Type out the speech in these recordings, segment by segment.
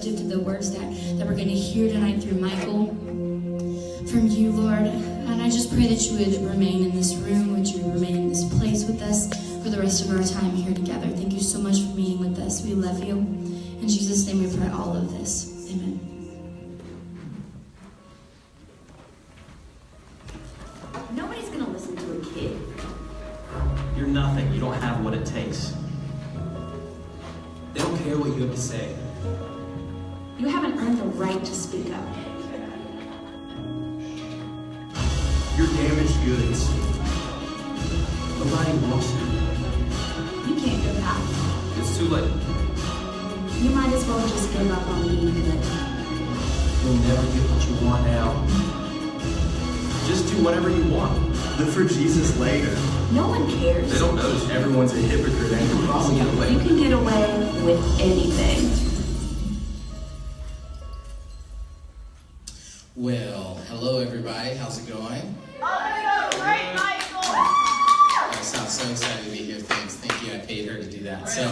uplifted through the words that we're going to hear tonight through Michael from you, Lord. And I just pray that you would remain in this room, would you remain in this place with us for the rest of our time here together. Thank you so much for being with us. We love you. In Jesus' name we pray all of this. Amen. Nobody's going to listen to a kid. You're nothing. You don't have what it takes. They don't care what you have to say. You haven't earned the right to speak up. You're damaged goods. Nobody wants you. You can't go back. It's too late. You might as well just give up on being good. You'll never get what you want now. Just do whatever you want. Live for Jesus later. No one cares. They don't notice everyone's a hypocrite and can probably get away. You can get away with anything. Well, hello everybody. How's it going? Oh, great, Michael! I sound so excited to be here. Thanks. Thank you. I paid her to do that. So,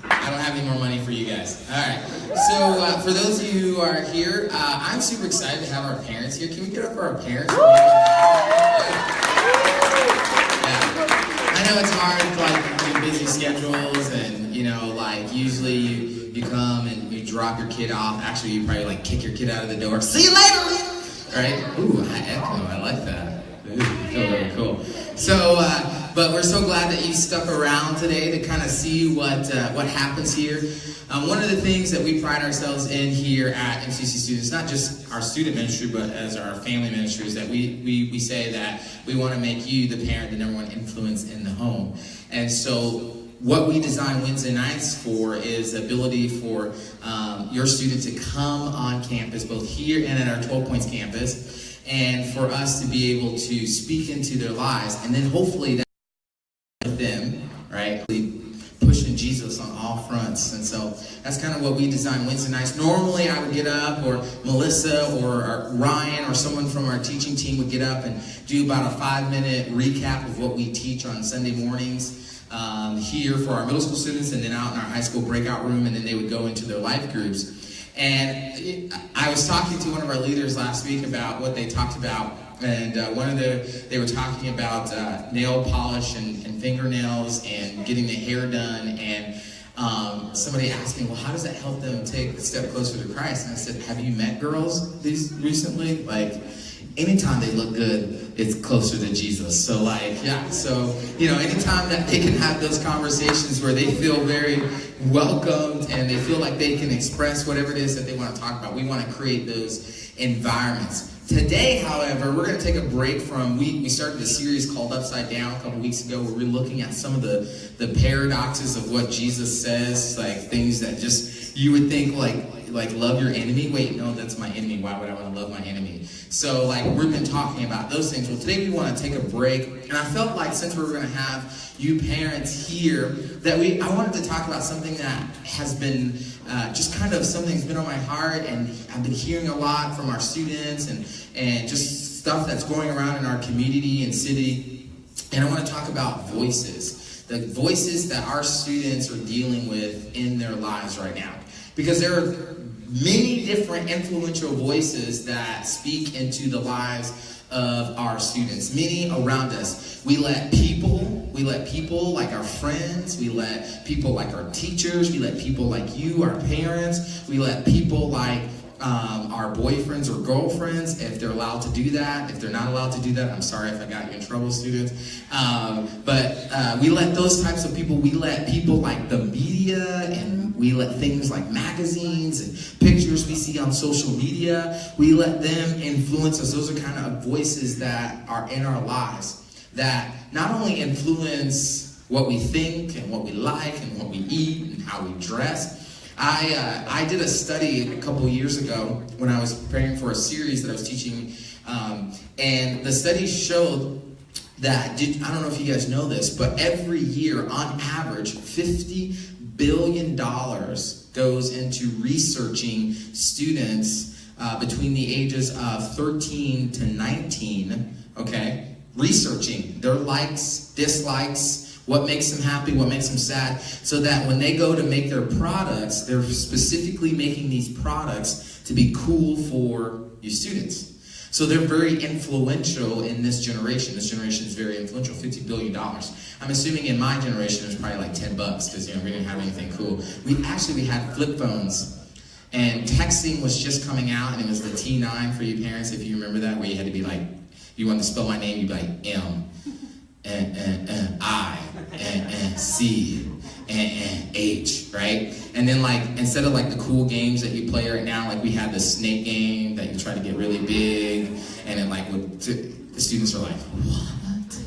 I don't have any more money for you guys. All right. So, for those of you who are here, I'm super excited to have our parents here. Can we get up for our parents? I know it's hard, like, doing busy schedules, and, you know, like, usually you come and you drop your kid off. Actually, you probably, like, kick your kid out of the door. See you later! Right? Ooh, I echo. I like that. Ooh, feel really cool. So, but we're so glad that you stuck around today to kind of see what happens here. One of the things that we pride ourselves in here at MCC Students, not just our student ministry, but as our family ministry, is that we say that we want to make you the parent, the number one influence in the home. And so what we design Wednesday nights for is the ability for your student to come on campus, both here and at our 12 Points campus, and for us to be able to speak into their lives, and then hopefully that with them, right? Pushing Jesus on all fronts. And so that's kind of what we design Wednesday nights. Normally I would get up, or Melissa or Ryan or someone from our teaching team would get up and do about a 5-minute recap of what we teach on Sunday mornings here for our middle school students, and then out in our high school breakout room, and then they would go into their life groups. And I was talking to one of our leaders last week about what they talked about, and they were talking about nail polish and fingernails and getting the hair done, and somebody asked me, well, how does that help them take a step closer to Christ? And I said, have you met girls these recently? Like, anytime they look good, it's closer to Jesus. So like, yeah, so, you know, anytime that they can have those conversations where they feel very welcomed and they feel like they can express whatever it is that they want to talk about, we want to create those environments. Today, however, we're going to take a break from, we started a series called Upside Down a couple weeks ago, where we're looking at some of the paradoxes of what Jesus says, like things that just, you would think like love your enemy. Wait, no, that's my enemy. Why would I want to love my enemy? So like we've been talking about those things. Well, today we want to take a break, and I felt like since we were going to have you parents here, that I wanted to talk about something that has been just kind of something that's been on my heart, and I've been hearing a lot from our students and just stuff that's going around in our community and city. And I want to talk about voices, the voices that our students are dealing with in their lives right now. Because there are many different influential voices that speak into the lives of our students, many around us. We let people like our friends, we let people like our teachers, we let people like you, our parents, we let people like our boyfriends or girlfriends, if they're allowed to do that. If they're not allowed to do that, I'm sorry if I got you in trouble, students. But we let those types of people, we let people like the media, and we let things like magazines and pictures we see on social media, we let them influence us. Those are kind of voices that are in our lives that not only influence what we think and what we like and what we eat and how we dress. I did a study a couple years ago when I was preparing for a series that I was teaching, and the study showed that, I don't know if you guys know this, but every year, on average, $50 billion goes into researching students between the ages of 13 to 19, okay? Researching their likes, dislikes, What makes them happy, what makes them sad, so that when they go to make their products, they're specifically making these products to be cool for you students. So they're very influential in this generation. This generation is very influential, $50 billion. I'm assuming in my generation it was probably like $10 because we didn't have anything cool. We had flip phones, and texting was just coming out, and it was the T9 for you parents, if you remember that, where you had to be like, if you wanted to spell my name, you'd be like M, I, C, H, right? And then like, instead of like the cool games that you play right now, like we had the snake game that you try to get really big, and then like the students are like, what?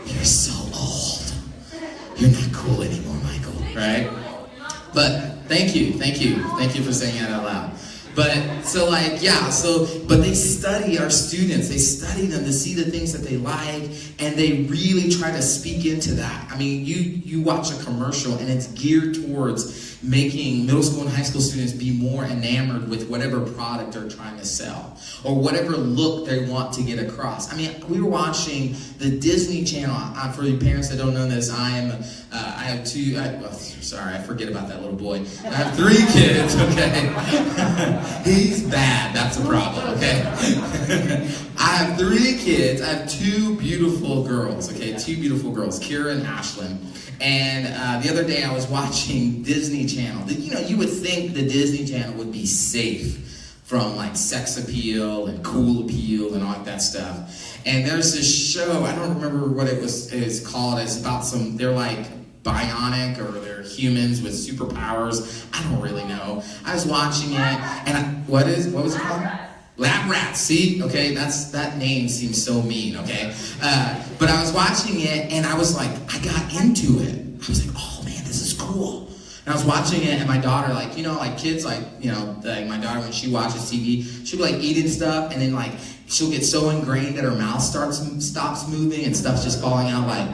You're so old. You're not cool anymore, Michael, right? But thank you for saying that out loud. But so like, yeah, but they study our students. They study them to see the things that they like, and they really try to speak into that. I mean, you watch a commercial and it's geared towards making middle school and high school students be more enamored with whatever product they're trying to sell or whatever look they want to get across. I mean, we were watching the Disney Channel. For the parents that don't know this, I forget about that little boy. I have 3 kids, okay? He's bad, that's a problem, okay? I have 3 kids. I have 2 beautiful girls, okay? 2 beautiful girls, Kira and Ashlyn. And the other day I was watching Disney Channel. You know, you would think the Disney Channel would be safe from like sex appeal and cool appeal and all that stuff. And there's this show, I don't remember what it's called. It's about they're like bionic, or they're humans with superpowers. I don't really know. I was watching it, and what was it called? Lab Rats. See, okay, that name seems so mean. Okay, but I was watching it, and I was like, I got into it. I was like, oh man, this is cool. And I was watching it, and my daughter, like, you know, like kids, like, you know, like my daughter, when she watches TV, she'll be like eating stuff, and then like she'll get so ingrained that her mouth stops moving, and stuff's just falling out. Like,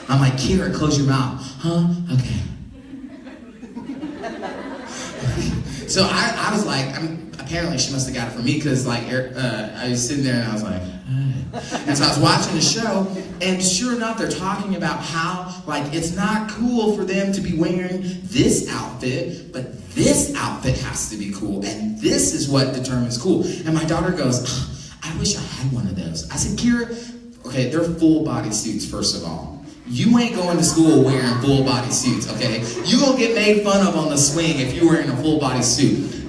I'm like, Kira, close your mouth. Huh? Okay. So I was like, apparently she must have got it from me, because like I was sitting there and I was like, and so I was watching the show, and sure enough, they're talking about how like it's not cool for them to be wearing this outfit, but this outfit has to be cool, and this is what determines cool. And my daughter goes, I wish I had one of those. I said, Kira, okay, they're full body suits, first of all. You ain't going to school wearing full body suits, okay? You gonna get made fun of on the swing if you're wearing a full body suit.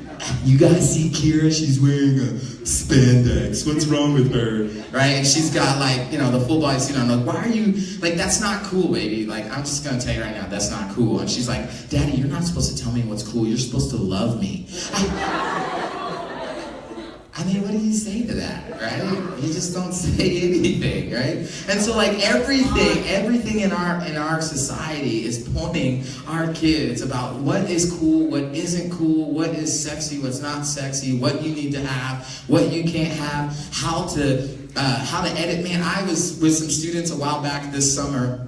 You guys see Kira, she's wearing a spandex. What's wrong with her? Right? And she's got like, you know, the full body suit on. I'm like, why are you, like, that's not cool, baby. Like, I'm just gonna tell you right now, that's not cool. And she's like, Daddy, you're not supposed to tell me what's cool. You're supposed to love me. I mean, what do you say to that, right? You just don't say anything, right? And so like everything in our society is pointing our kids about what is cool, what isn't cool, what is sexy, what's not sexy, what you need to have, what you can't have, how to edit. Man, I was with some students a while back this summer,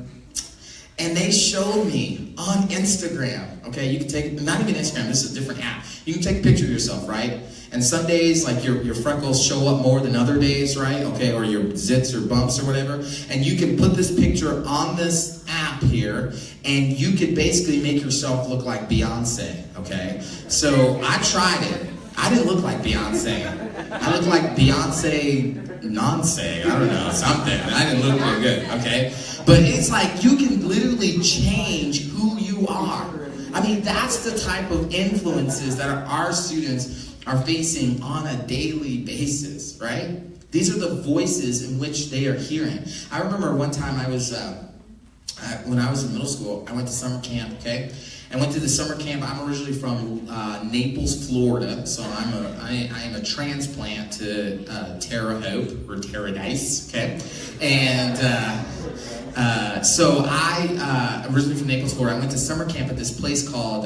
and they showed me on Instagram, okay, you can take, not even Instagram, this is a different app. You can take a picture of yourself, right? And some days, like your freckles show up more than other days, right? Okay, or your zits or bumps or whatever. And you can put this picture on this app here, and you could basically make yourself look like Beyonce, okay? So I tried it. I didn't look like Beyonce. I looked like Beyonce nonce, I don't know, something. I didn't look really good, okay? But it's like you can literally change who you are. I mean, that's the type of influences that our students are facing on a daily basis, right? These are the voices in which they are hearing. I remember one time I was, when I was in middle school, I went to summer camp, okay? I went to the summer camp. I'm originally from Naples, Florida, so I am a transplant to Terre Haute, or Paradise, okay? And so I, originally from Naples, Florida, I went to summer camp at this place called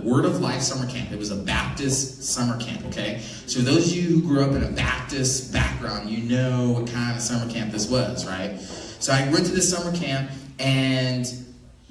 Word of Life Summer Camp. It was a Baptist summer camp, okay? So those of you who grew up in a Baptist background, you know what kind of summer camp this was, right? So I went to this summer camp, and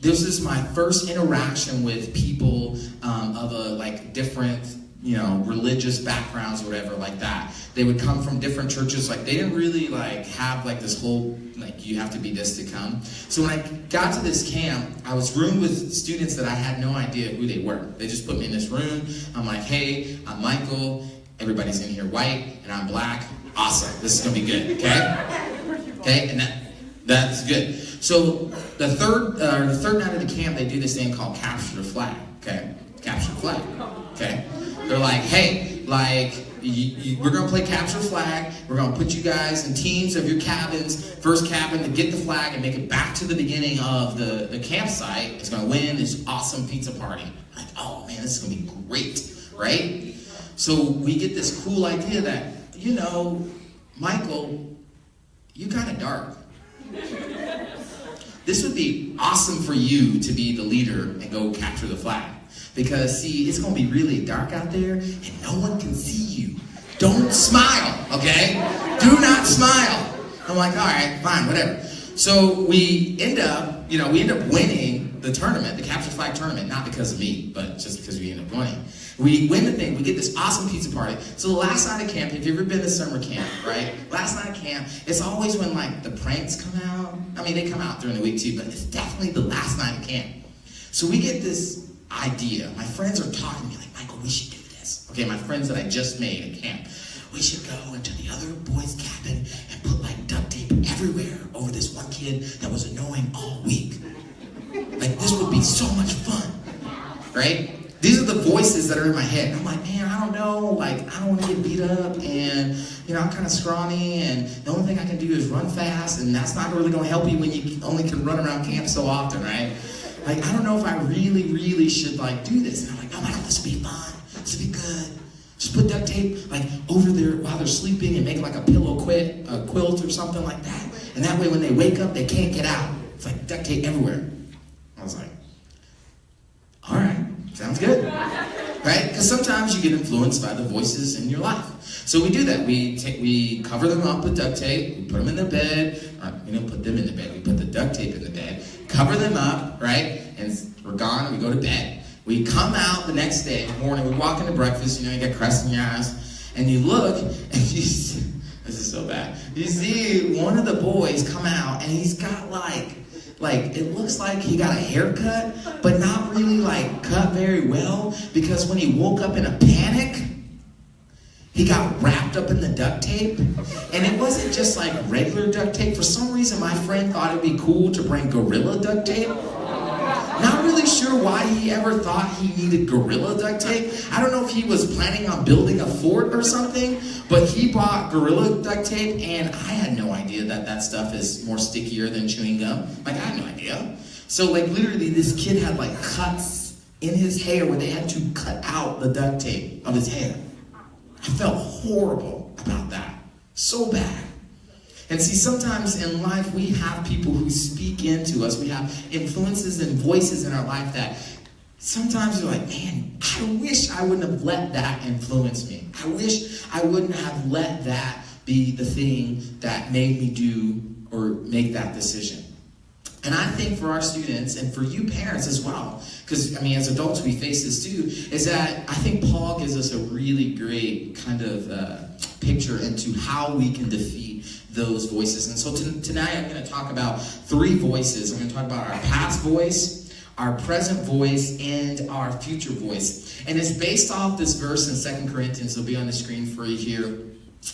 this is my first interaction with people of a like different religious backgrounds or whatever like that. They would come from different churches. Like, they didn't really have this whole, you have to be this to come. So when I got to this camp, I was roomed with students that I had no idea who they were. They just put me in this room. I'm like, hey, I'm Michael. Everybody's in here white, and I'm black. Awesome. This is going to be good, okay? Okay, and that's good. So the third night of the camp, they do this thing called capture the flag, okay? Capture the flag, okay? They're like, hey, we're going to play capture the flag. We're going to put you guys in teams of your cabins. First cabin to get the flag and make it back to the beginning of the campsite is going to win this awesome pizza party. I'm like, oh man, this is going to be great, right? So we get this cool idea that, Michael, you kind of dark. This would be awesome for you to be the leader and go capture the flag. Because, see, it's going to be really dark out there, and no one can see you. Don't smile, okay? Do not smile. I'm like, all right, fine, whatever. So we end up winning the tournament, the capture flag tournament, not because of me, but just because we end up winning. We win the thing. We get this awesome pizza party. So the last night of camp, if you've ever been to summer camp, right? Last night of camp, it's always when, the pranks come out. I mean, they come out during the week, too, but it's definitely the last night of camp. So we get this idea. My friends are talking to me like, Michael, we should do this. Okay, my friends that I just made at camp. We should go into the other boys' cabin and put duct tape everywhere over this one kid that was annoying all week. This would be so much fun, right? These are the voices that are in my head. I'm like, man, I don't know. I don't want to get beat up, and I'm kind of scrawny, and the only thing I can do is run fast, and that's not really going to help you when you only can run around camp so often, right? I don't know if I really, really should do this. And I'm like, oh my God, this would be fun. This would be good. Just put duct tape over there while they're sleeping and make a pillow quilt or something like that. And that way when they wake up, they can't get out. It's duct tape everywhere. I was like, all right, sounds good. Right? Because sometimes you get influenced by the voices in your life. So we do that. We cover them up with duct tape. We put them in the bed. We don't put them in the bed. We put the duct tape in the bed. Cover them up, right? And we're gone, and we go to bed. We come out the next day, morning, we walk into breakfast, you get crust in your eyes, and you look, and you see, this is so bad, you see one of the boys come out, and he's got it looks like he got a haircut, but not really cut very well, because when he woke up in a panic, he got wrapped up in the duct tape, and it wasn't just regular duct tape. For some reason, my friend thought it'd be cool to bring Gorilla duct tape. Not really sure why he ever thought he needed Gorilla duct tape. I don't know if he was planning on building a fort or something, but he bought Gorilla duct tape, and I had no idea that stuff is more stickier than chewing gum. I had no idea. So literally this kid had cuts in his hair where they had to cut out the duct tape of his hair. I felt horrible about that. So bad. And see, sometimes in life we have people who speak into us. We have influences and voices in our life that sometimes you're like, man, I wish I wouldn't have let that influence me. I wish I wouldn't have let that be the thing that made me do or make that decision. And I think for our students and for you parents as well, because as adults we face this too, is that I think Paul gives us a really great kind of picture into how we can defeat those voices. And so tonight I'm going to talk about 3 voices. I'm going to talk about our past voice, our present voice, and our future voice. And it's based off this verse in 2 Corinthians. It'll be on the screen for you here.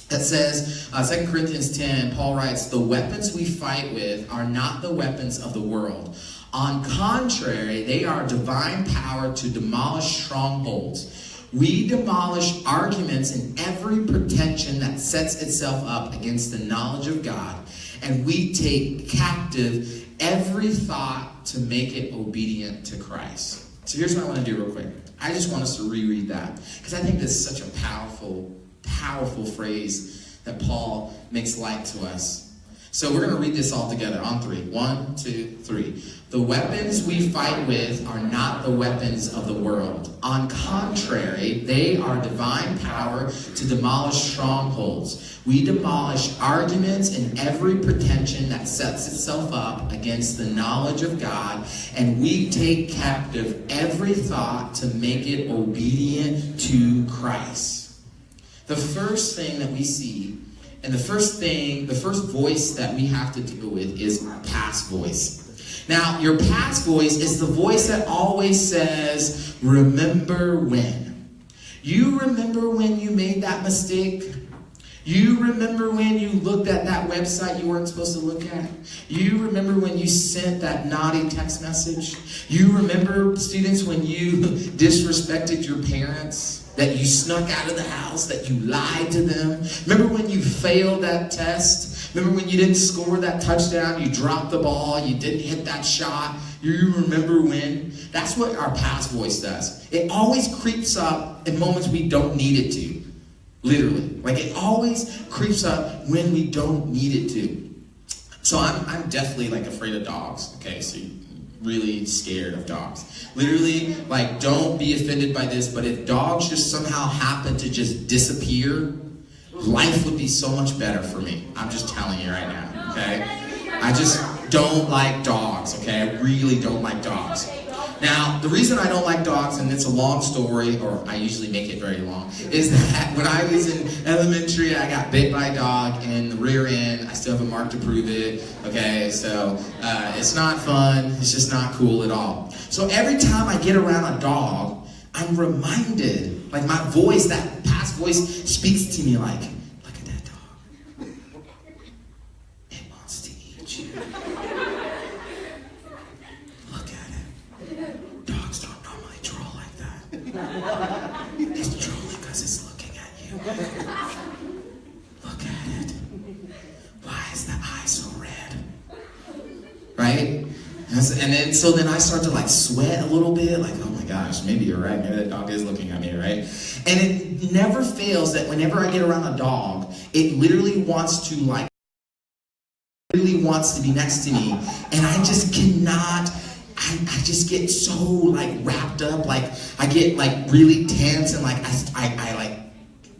That says, 2 Corinthians 10, Paul writes, the weapons we fight with are not the weapons of the world. On contrary, they are divine power to demolish strongholds. We demolish arguments and every pretension that sets itself up against the knowledge of God, and we take captive every thought to make it obedient to Christ. So here's what I want to do real quick. I just want us to reread that, because I think this is such a powerful phrase that Paul makes light to us. So we're going to read this all together on 3. 1, 2, 3. The weapons we fight with are not the weapons of the world. On contrary, they are divine power to demolish strongholds. We demolish arguments and every pretension that sets itself up against the knowledge of God, and we take captive every thought to make it obedient to Christ. The first thing that we see, and the first voice that we have to deal with is our past voice. Now, your past voice is the voice that always says, remember when. You remember when you made that mistake? You remember when you looked at that website you weren't supposed to look at? You remember when you sent that naughty text message? You remember, students, when you disrespected your parents? That you snuck out of the house, that you lied to them. Remember when you failed that test? Remember when you didn't score that touchdown, you dropped the ball, you didn't hit that shot? You remember when? That's what our past voice does. It always creeps up in moments we don't need it to. Literally. Like it always creeps up when we don't need it to. So I'm definitely like afraid of dogs. Okay, so really scared of dogs. Literally, like, don't be offended by this, but if dogs just somehow happen to just disappear, life would be so much better for me. I'm just telling you right now, okay? I just don't like dogs, okay? I really don't like dogs. Now, the reason I don't like dogs, and it's a long story, or I usually make it very long, is that when I was in elementary, I got bit by a dog in the rear end. I still have a mark to prove it, okay? So it's not fun. It's just not cool at all. So every time I get around a dog, I'm reminded, like my voice, that past voice speaks to me like, look at that dog. It wants to eat you. It's trolling because it's looking at you. Look at it. Why is the eye so red? Right? And then I start to like sweat a little bit, like, oh my gosh, maybe you're right. Maybe that dog is looking at me, right? And it never fails that whenever I get around a dog, it literally wants to be next to me, and I just cannot. I just get so like wrapped up, like I get like really tense, and like I like,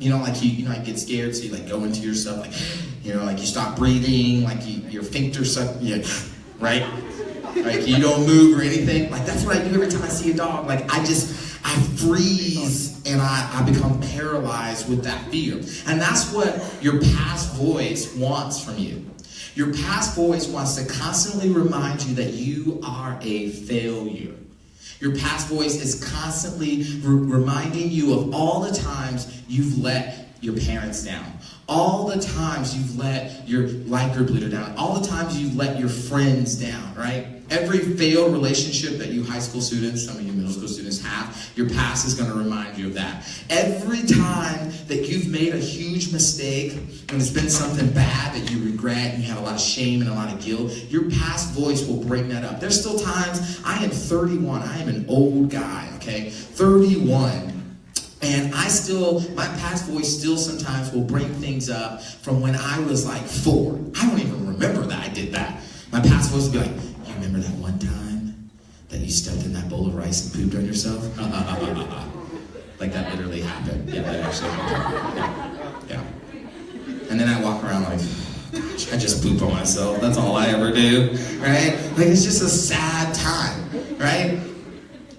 I get scared, so you like go into yourself, like, like you stop breathing, like your sphincter suck, right? Like you don't move or anything. Like that's what I do every time I see a dog. Like I freeze and I become paralyzed with that fear. And that's what your past voice wants from you. Your past voice wants to constantly remind you that you are a failure. Your past voice is constantly reminding you of all the times you've let your parents down. All the times you've let your life group leader down. All the times you've let your friends down, right? Every failed relationship that you high school students, some of you middle school students have, your past is going to remind you of that. Every time that you've made a huge mistake, and it's been something bad that you regret, and you have a lot of shame and a lot of guilt, your past voice will bring that up. There's still times, I am 31, I am an old guy, okay? 31. And my past voice still sometimes will bring things up from when I was like 4. I don't even remember that I did that. My past voice will be like, you remember that one time that you stepped in that bowl of rice and pooped on yourself? Like that literally happened. Yeah, that actually happened. Yeah. And then I walk around like, gosh, I just poop on myself. That's all I ever do, right? Like it's just a sad time, right?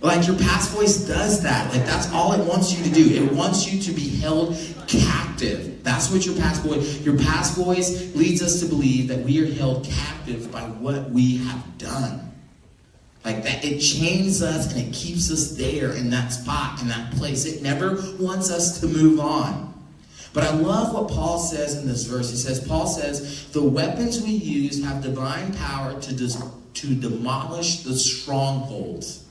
Like your past voice does that. Like that's all it wants you to do. It wants you to be held captive. That's what your past voice leads us to believe that we are held captive by what we have done. Like that, it chains us and it keeps us there in that spot, in that place. It never wants us to move on. But I love what Paul says in this verse. Paul says, the weapons we use have divine power to demolish the strongholds.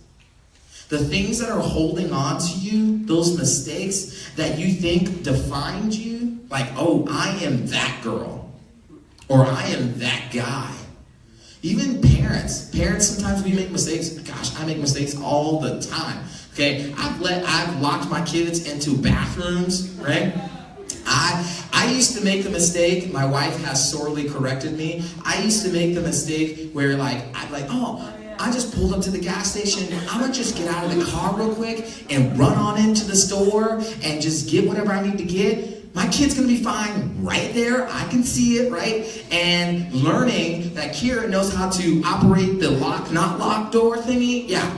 The things that are holding on to you, those mistakes that you think defined you, like, oh, I am that girl, or I am that guy. Even parents, sometimes we make mistakes. Gosh, I make mistakes all the time. Okay, I've locked my kids into bathrooms, right? I I used to make the mistake, my wife has sorely corrected me. I used to make the mistake where I'd I just pulled up to the gas station. I'm going to just get out of the car real quick and run on into the store and just get whatever I need to get. My kid's going to be fine right there. I can see it, right? And learning that Kira knows how to operate the lock, not lock door thingy. Yeah,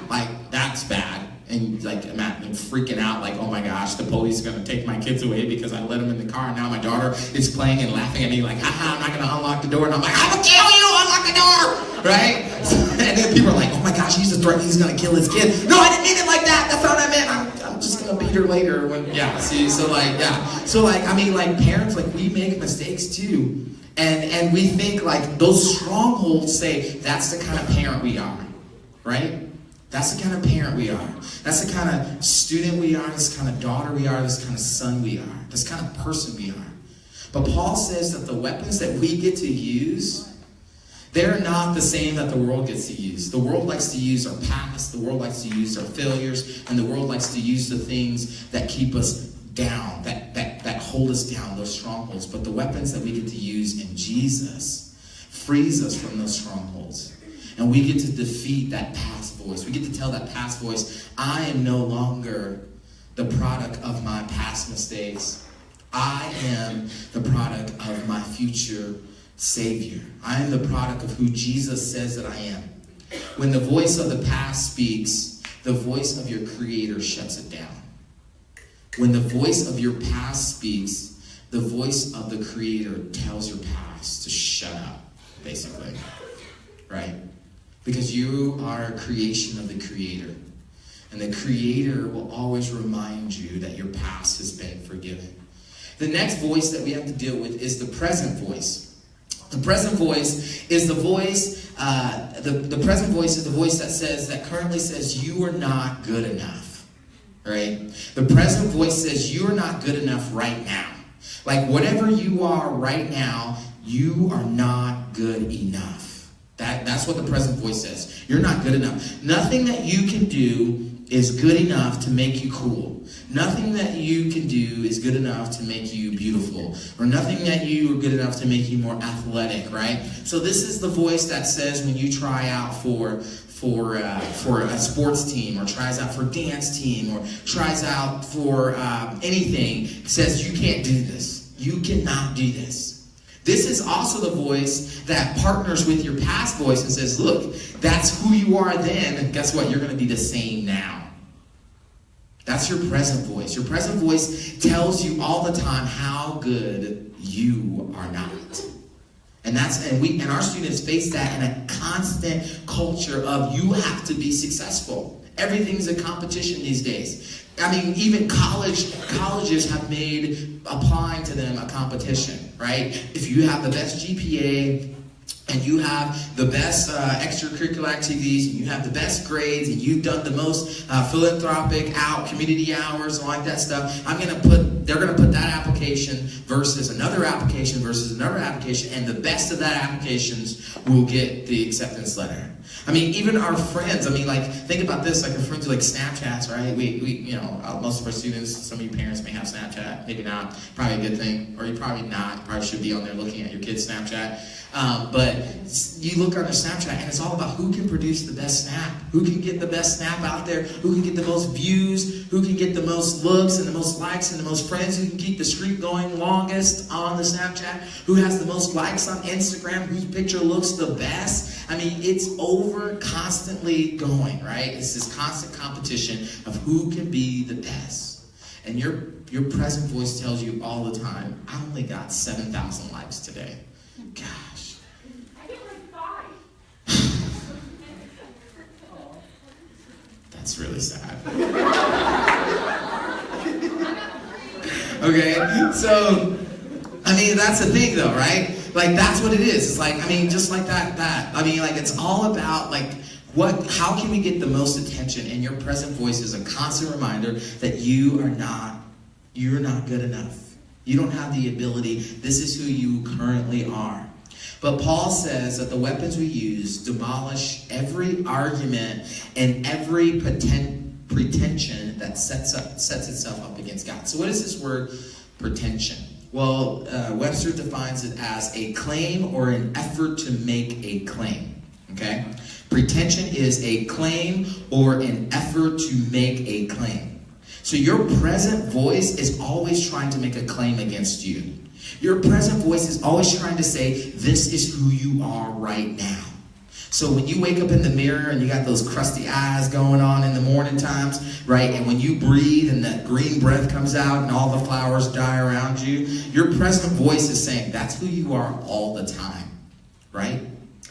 that's bad. And I'm freaking out, oh my gosh, the police are going to take my kids away because I let them in the car. And now my daughter is playing and laughing at me haha, I'm not going to unlock the door. And I'm like, I will kill you, unlock the door, right? And then people are like, oh my gosh, he's a threat, he's going to kill his kid. No, I didn't mean it like that. That's not what I meant. I'm just going to beat her later. Parents, we make mistakes too. And we think those strongholds say that's the kind of parent we are, right? That's the kind of parent we are. That's the kind of student we are. That's the kind of daughter we are. That's the kind of son we are. That's the kind of person we are. But Paul says that the weapons that we get to use, they're not the same that the world gets to use. The world likes to use our past. The world likes to use our failures. And the world likes to use the things that keep us down, that hold us down, those strongholds. But the weapons that we get to use in Jesus frees us from those strongholds. And we get to defeat that past voice. We get to tell that past voice, I am no longer the product of my past mistakes. I am the product of my future Savior. I am the product of who Jesus says that I am. When the voice of the past speaks, the voice of your Creator shuts it down. When the voice of your past speaks, the voice of the Creator tells your past to shut up, basically. Right? Because you are a creation of the Creator. And the Creator will always remind you that your past has been forgiven. The next voice that we have to deal with is the present voice. The present voice is the voice, the present voice is the voice that currently says you are not good enough. Right? The present voice says you are not good enough right now. Whatever you are right now, you are not good enough. That's what the present voice says. You're not good enough. Nothing that you can do is good enough to make you cool. Nothing that you can do is good enough to make you beautiful. Or nothing that you are good enough to make you more athletic, right? So this is the voice that says when you try out for a sports team, or tries out for a dance team, or tries out for anything, says you can't do this. You cannot do this. This is also the voice that partners with your past voice and says, look, that's who you are then, and guess what? You're going to be the same now. That's your present voice. Your present voice tells you all the time how good you are not. And our students face that in a constant culture of you have to be successful. Everything's a competition these days. Even colleges have made applying to them a competition, right? If you have the best GPA, and you have the best extracurricular activities, and you have the best grades, and you've done the most philanthropic community hours and all that stuff, they're gonna put that application versus another application versus another application, and the best of that applications will get the acceptance letter. Even our friends, think about this, our friends with Snapchats, right? We most of our students, some of your parents may have Snapchat, maybe not, probably a good thing, or you probably not, you probably should be on there looking at your kid's Snapchat. But you look on their Snapchat, and it's all about who can produce the best snap, who can get the best snap out there, who can get the most views, who can get the most looks and the most likes and the most friends, who can keep the streak going longest on the Snapchat, who has the most likes on Instagram, whose picture looks the best. It's over constantly going, right? It's this constant competition of who can be the best. And your present voice tells you all the time, I only got 7,000 likes today. Gosh. I get 5. That's really sad. Okay, so, that's the thing though, right? That's what it is. It's just like that. It's all about, how can we get the most attention? And your present voice is a constant reminder that you're not good enough. You don't have the ability. This is who you currently are. But Paul says that the weapons we use demolish every argument and every pretension that sets itself up against God. So what is this word pretension? Well, Webster defines it as a claim or an effort to make a claim. Okay? Pretension is a claim or an effort to make a claim. So your present voice is always trying to make a claim against you. Your present voice is always trying to say, this is who you are right now. So when you wake up in the mirror and you got those crusty eyes going on in the morning times, right? And when you breathe and that green breath comes out and all the flowers die around you, your present voice is saying, that's who you are all the time, right?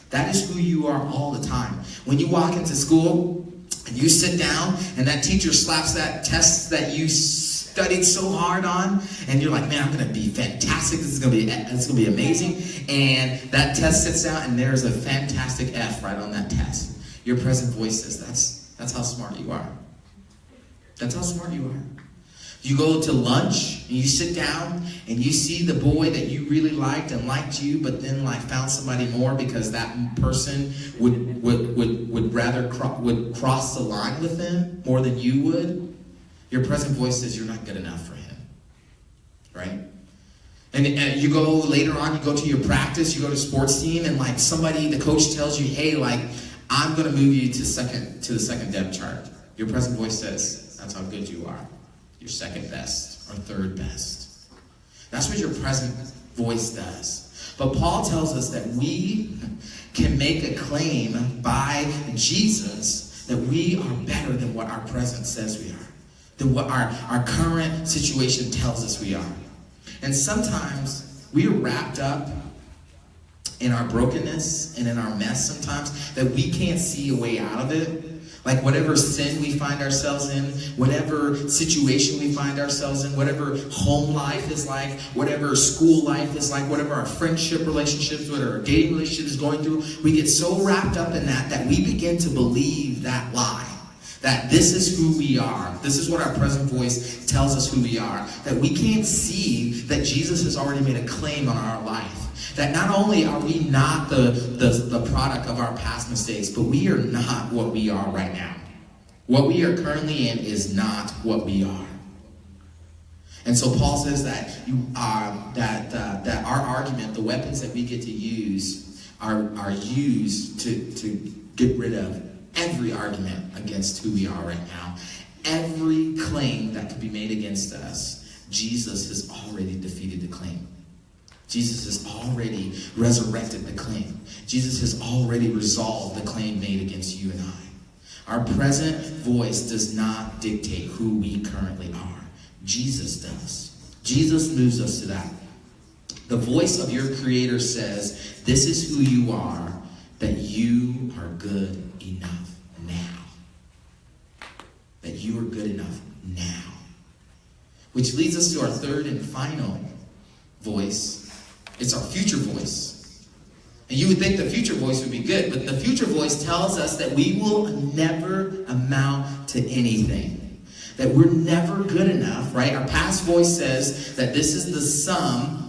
That is who you are all the time. When you walk into school and you sit down and that teacher slaps that test that you studied so hard on, and you're like, man, I'm going to be fantastic. This is going to be amazing. And that test sits down, and there's a fantastic F right on that test. Your present voice says, that's how smart you are. That's how smart you are. You go to lunch, and you sit down, and you see the boy that you really liked and liked you, but then like found somebody more because that person would rather would cross the line with them more than you would. Your present voice says you're not good enough for him, right? And you go later on, you go to your practice, you go to sports team, and like somebody, the coach tells you, hey, like I'm going to move you to the second depth chart. Your present voice says that's how good you are. You're second best or third best. That's what your present voice does. But Paul tells us that we can make a claim by Jesus that we are better than what our present says we are. Than what our current situation tells us we are. And sometimes we are wrapped up in our brokenness and in our mess sometimes that we can't see a way out of it. Like whatever sin we find ourselves in, whatever situation we find ourselves in, whatever home life is like, whatever school life is like, whatever our friendship relationships, whatever our dating relationship is going through, we get so wrapped up in that we begin to believe that lie. That this is who we are. This is what our present voice tells us who we are. That we can't see that Jesus has already made a claim on our life. That not only are we not the product of our past mistakes, but we are not what we are right now. What we are currently in is not what we are. And so Paul says that that our argument, the weapons that we get to use, are used to get rid of every argument against who we are right now. Every claim that could be made against us, Jesus has already defeated the claim. Jesus has already resurrected the claim. Jesus has already resolved the claim made against you and I. Our present voice does not dictate who we currently are. Jesus does. Jesus moves us to that. The voice of your Creator says, this is who you are, that you are good enough now. That you are good enough now. Which leads us to our third and final voice. It's our future voice. And you would think the future voice would be good, but the future voice tells us that we will never amount to anything. That we're never good enough, right? Our past voice says that this is the sum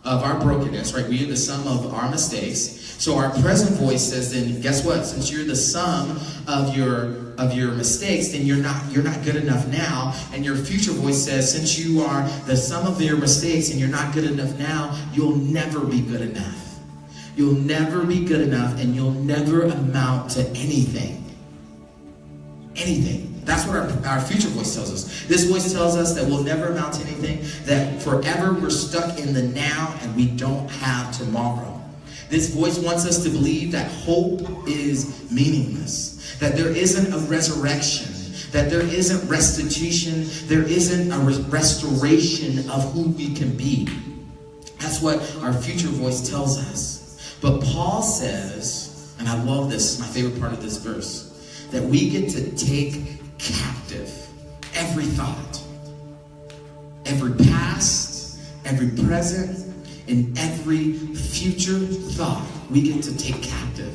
of our brokenness, right? We are the sum of our mistakes. So our present voice says, then guess what? Since you're the sum of your mistakes, then you're not good enough now. And your future voice says, since you are the sum of your mistakes and you're not good enough now, you'll never be good enough. You'll never be good enough, and you'll never amount to anything. Anything. That's what our future voice tells us. This voice tells us that we'll never amount to anything, that forever we're stuck in the now and we don't have tomorrow. This voice wants us to believe that hope is meaningless, that there isn't a resurrection, that there isn't restitution, there isn't a restoration of who we can be. That's what our future voice tells us. But Paul says, and I love this, my favorite part of this verse, that we get to take captive every thought, every past, every present, and every future thought we get to take captive.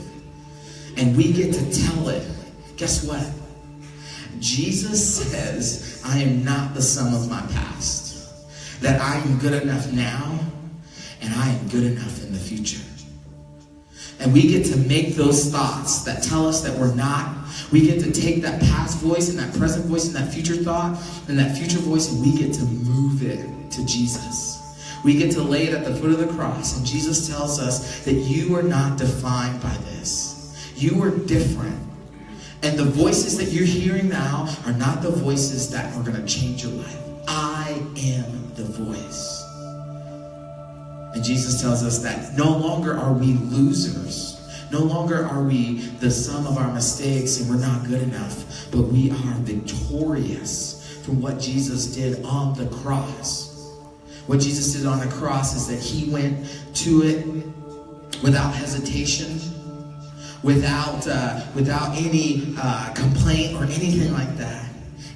And we get to tell it, guess what? Jesus says, I am not the sum of my past. That I am good enough now, and I am good enough in the future. And we get to make those thoughts that tell us that we're not. We get to take that past voice and that present voice and that future thought and that future voice, and we get to move it to Jesus. We get to lay it at the foot of the cross, and Jesus tells us that you are not defined by this. You are different. And the voices that you're hearing now are not the voices that are going to change your life. I am the voice. And Jesus tells us that no longer are we losers. No longer are we the sum of our mistakes and we're not good enough, but we are victorious from what Jesus did on the cross. What Jesus did on the cross is that he went to it without hesitation, without any complaint or anything like that.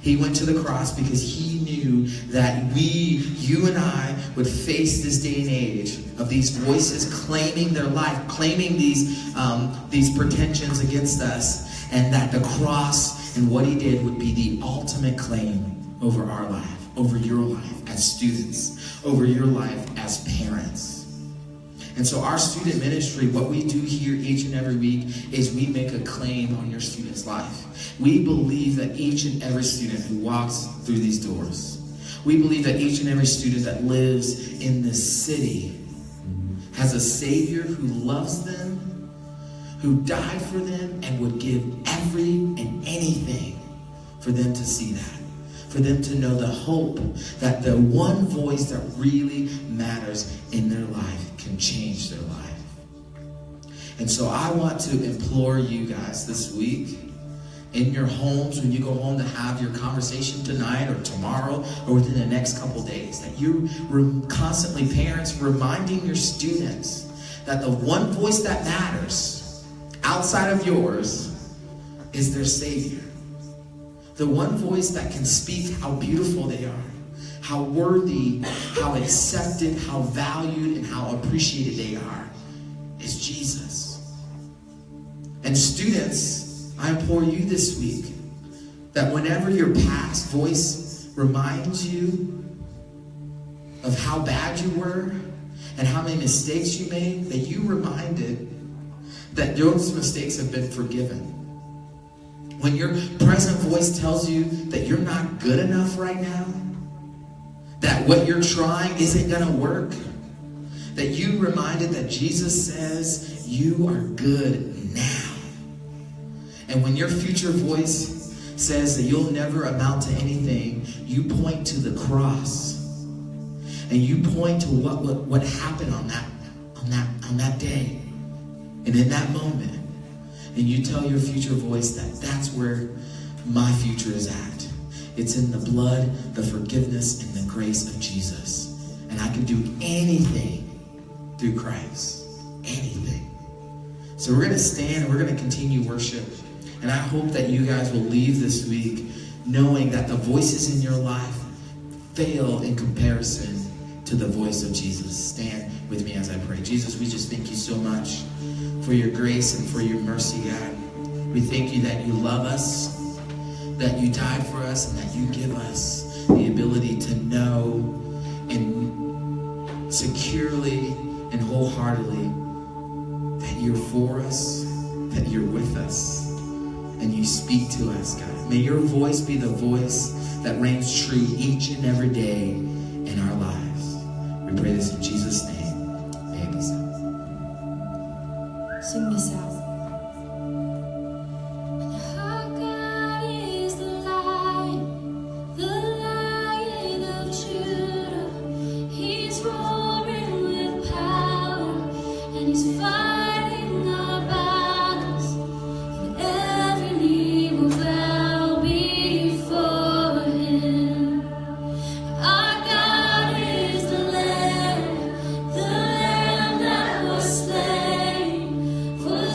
He went to the cross because he knew that you and I would face this day and age of these voices claiming their life, claiming these pretensions against us, and that the cross and what he did would be the ultimate claim over our life, over your life as students, over your life as parents. And so our student ministry, what we do here each and every week is we make a claim on your student's life. We believe that each and every student who walks through these doors, we believe that each and every student that lives in this city has a Savior who loves them, who died for them, and would give every and anything for them to see that, for them to know the hope that the one voice that really matters in their life can change their life. And so I want to implore you guys this week, in your homes, when you go home to have your conversation tonight or tomorrow or within the next couple days, that you're constantly, parents, reminding your students that the one voice that matters outside of yours is their Savior. The one voice that can speak how beautiful they are, how worthy, how accepted, how valued, and how appreciated they are is Jesus. And students, I implore you this week that whenever your past voice reminds you of how bad you were and how many mistakes you made, that you reminded that those mistakes have been forgiven. When your present voice tells you that you're not good enough right now, that what you're trying isn't going to work, that you reminded that Jesus says you are good now. And when your future voice says that you'll never amount to anything, you point to the cross. And you point to what happened on that day. And in that moment. And you tell your future voice that that's where my future is at. It's in the blood, the forgiveness, and the grace of Jesus. And I can do anything through Christ. Anything. So we're going to stand and we're going to continue worship. And I hope that you guys will leave this week knowing that the voices in your life fail in comparison to the voice of Jesus. Stand with me as I pray. Jesus, we just thank you so much for your grace and for your mercy, God. We thank you that you love us, that you died for us, and that you give us the ability to know and securely and wholeheartedly that you're for us, that you're with us, and you speak to us, God. May your voice be the voice that reigns true each and every day in our lives. We pray this in Jesus' name. May it be so. Sing this out. Was slain for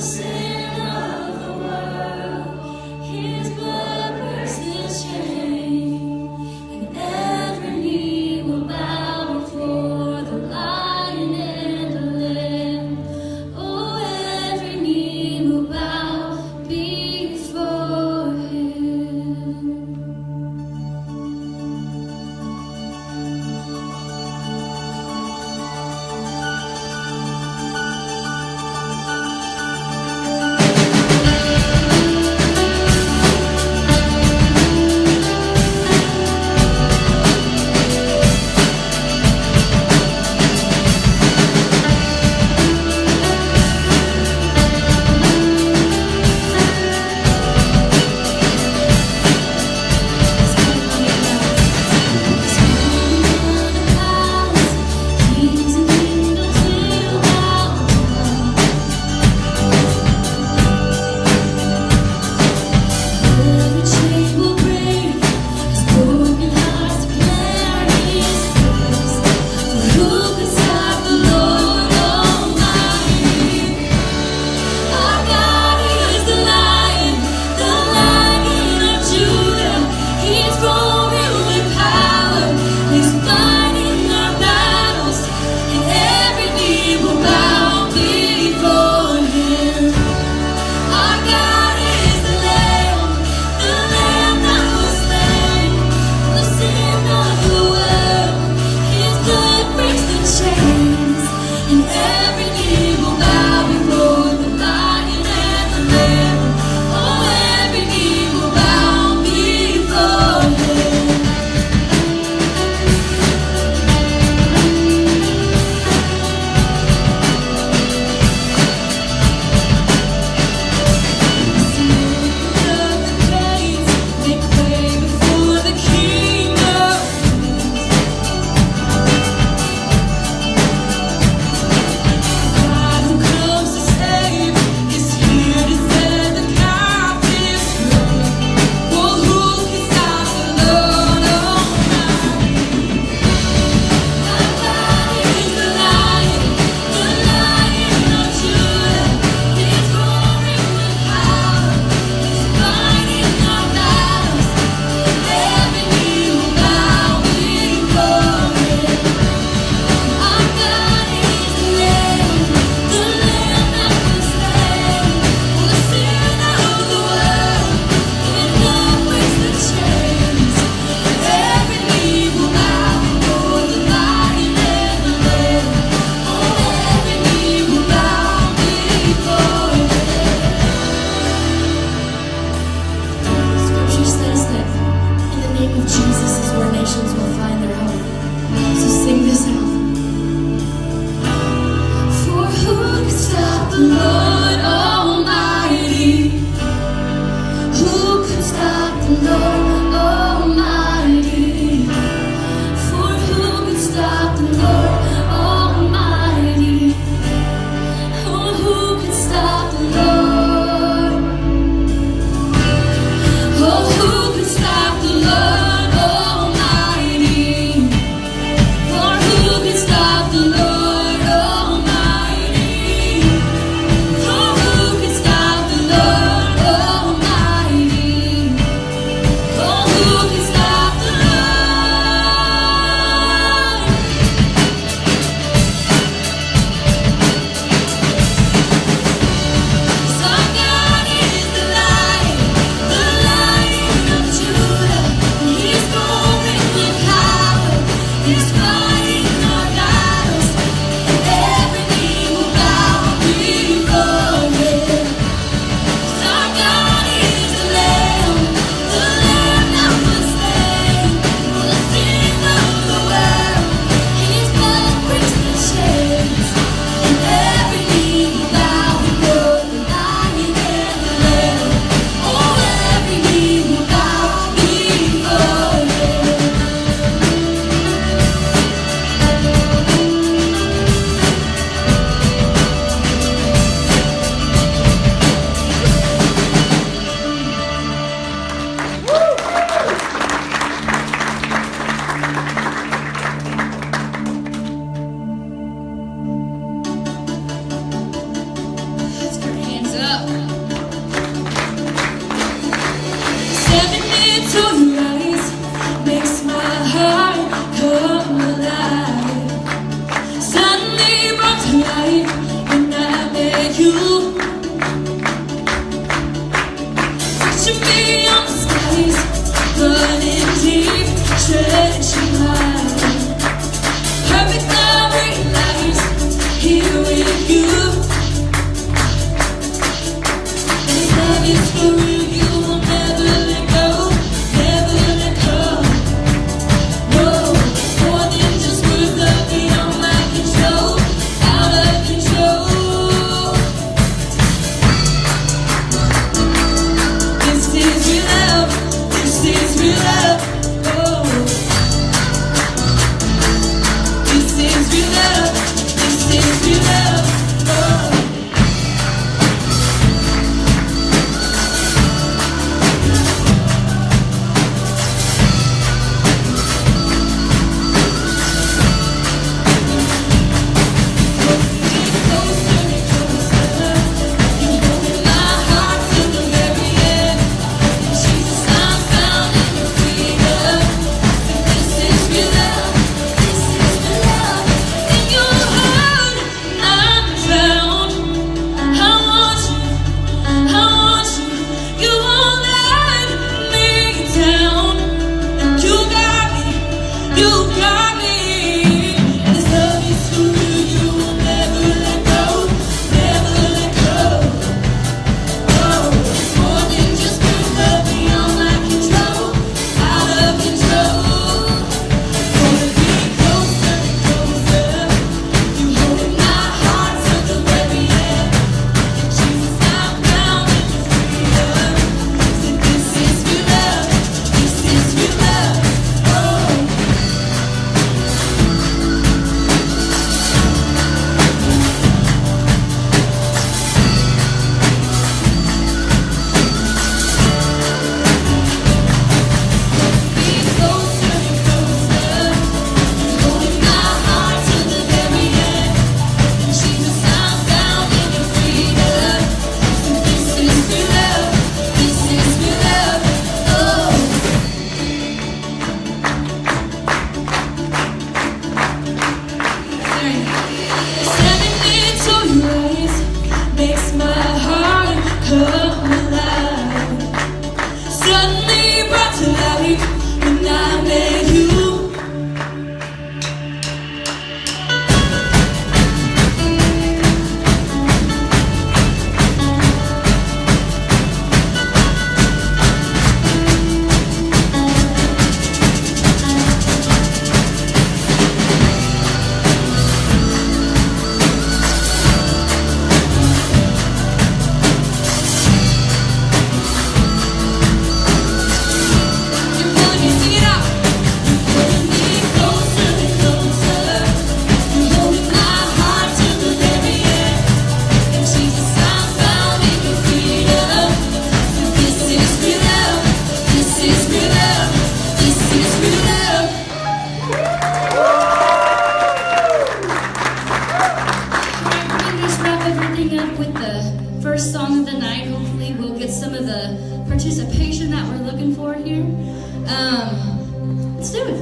Let's do it.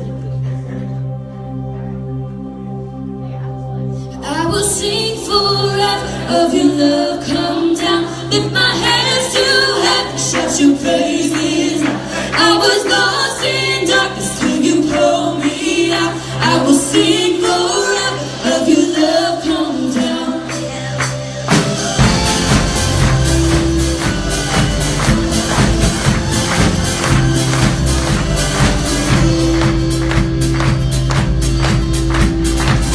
I will sing forever of your love come down. Lift my hands to heaven, shout your praises. I was lost in darkness till you pulled me out. I will sing forever of your love come down.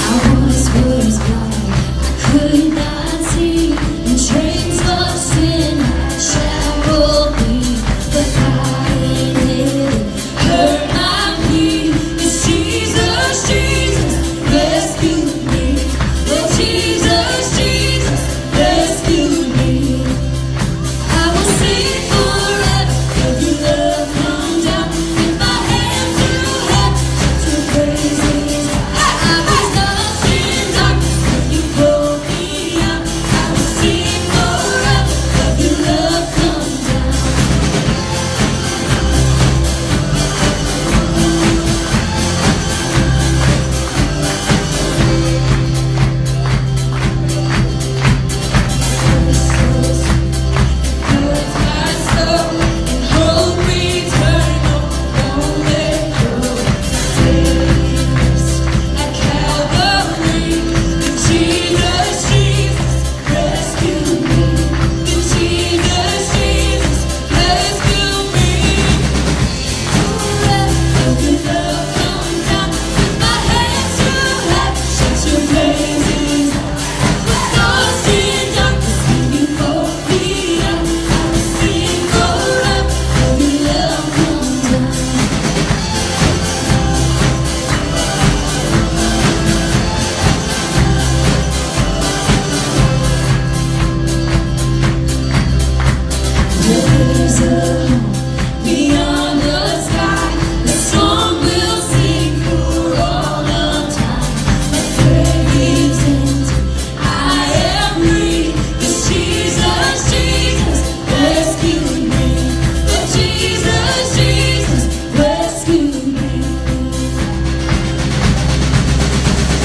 I was blind, I could not see, and chains of sin had shackled me, but God in it heard my plea. It's Jesus, Jesus, rescued me. Oh, Jesus, Jesus, rescued me. I will sing forever of your love come down. With my hands to heaven, shout your praises. I was lost in darkness when you pulled me out. I will sing forever of your love come down. Hurts my soul and hope eternal won't let go. Saves at Calvary. Jesus, Jesus, rescue me. Jesus, Jesus, rescue me. Forever of your love come down. With my hands to heaven, shout your praises. Was lost in darkness when you pulled me out. I will sing forever of your love come down. There's a home beyond the sky. A song we'll sing for all of time. My prayer is empty, I am free. 'Cause Jesus, Jesus, rescued me. Oh, Jesus, Jesus, rescued me.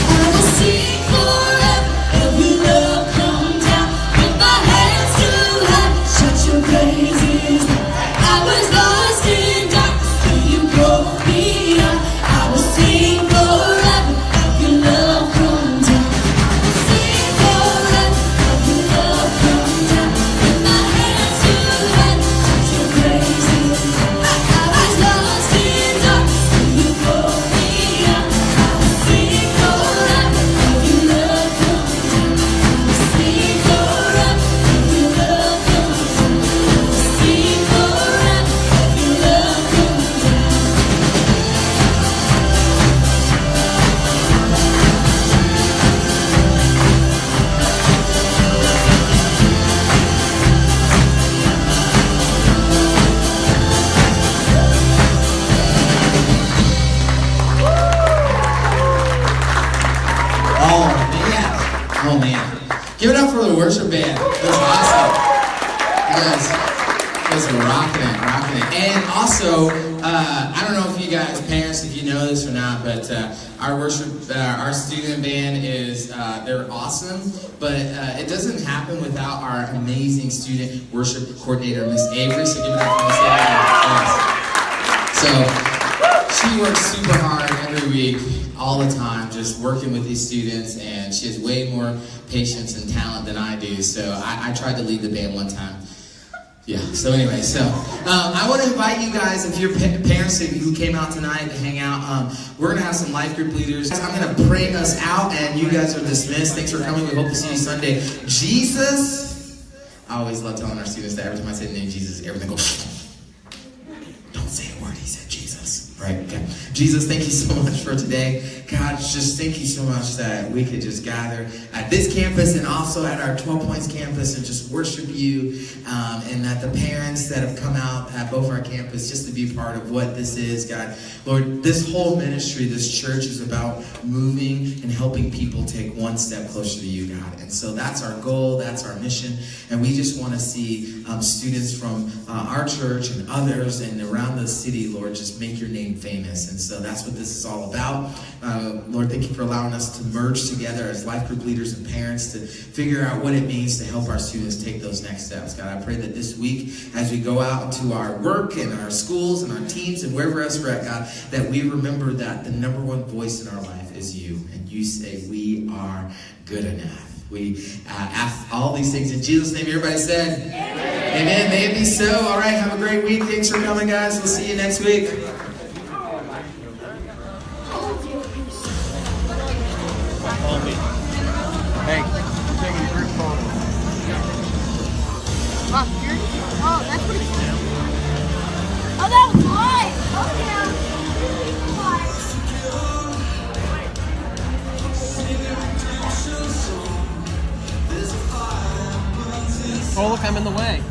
I will sing forever of your love come down. With my hands to heaven, shout your praises. I was lost in darkness till you brought me out. I will sing forever of your love come down. I will sing forever of your love come down. With my hands to heaven, shout your praises. I was lost in darkness till you brought me out. I will sing forever of your love come down. I will sing forever of your love come down. I will sing forever of your love come down. Oh man. Give it up for the worship band. That's awesome. You guys are rocking it. And also, I don't know if you guys, parents, if you know this or not, but our worship, our student band is, they're awesome, but it doesn't happen without our amazing student worship coordinator, Miss Avery. So give it up for Miss Avery. So she works super hard every week, all the time, just working with these students, and she has way more patience and talent than I do. So I tried to lead the band one time. Yeah, so anyway, I want to invite you guys, if you're parents who came out tonight to hang out, we're going to have some life group leaders. I'm going to pray us out, and you guys are dismissed. Thanks for coming. We hope to see you Sunday. Jesus, I always love telling our students that every time I say the name Jesus, everything goes, don't say a word, he said Jesus. Right, okay. Jesus, thank you so much for today. God, just thank you so much that we could just gather at this campus and also at our 12 Points campus and just worship you, and that the parents that have come out at both our campus just to be part of what this is, God. Lord, this whole ministry, this church is about moving and helping people take one step closer to you, God. And so that's our goal, that's our mission, and we just want to see students from our church and others and around the city, Lord, just make your name famous. And so that's what this is all about. Lord, thank you for allowing us to merge together as life group leaders and parents to figure out what it means to help our students take those next steps. God, I pray that this week, as we go out to our work and our schools and our teams and wherever else we're at, God, that we remember that the number one voice in our life is you. And you say we are good enough. We ask all these things in Jesus' name. Everybody said, amen. Amen. May it be so. All right, have a great week. Thanks for coming, guys. We'll see you next week. Hey, I'm taking a group photo. Oh, here? Oh, that's pretty cool. Oh, that was live. Oh, yeah. Oh, look, I'm in the way.